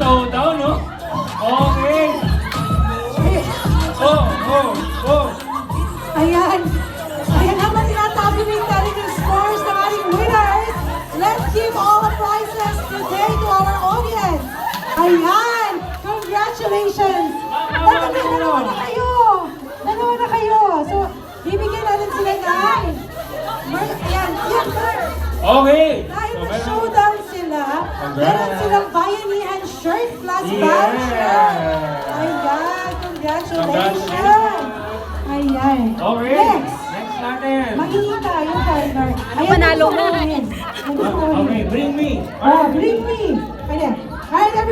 Showdown, no? Okay. Ayan. Ayan naman tinatabi ng talagang scores ng ating winners. Let's give all the prizes today to our audience. Ayan. Congratulations. Dalawa na kayo. Dalawa na kayo. So, bibigyan natin sila ng... Ayan. Okay. Dahil na-showdown sila, meron silang bayanihan shirt plus voucher. Ayan. Congratulations. Ayan. Okay. Next. Next natin. Magiging tayo, partner. Ano panalo mo? Ayan. Okay, bring me. Bring me.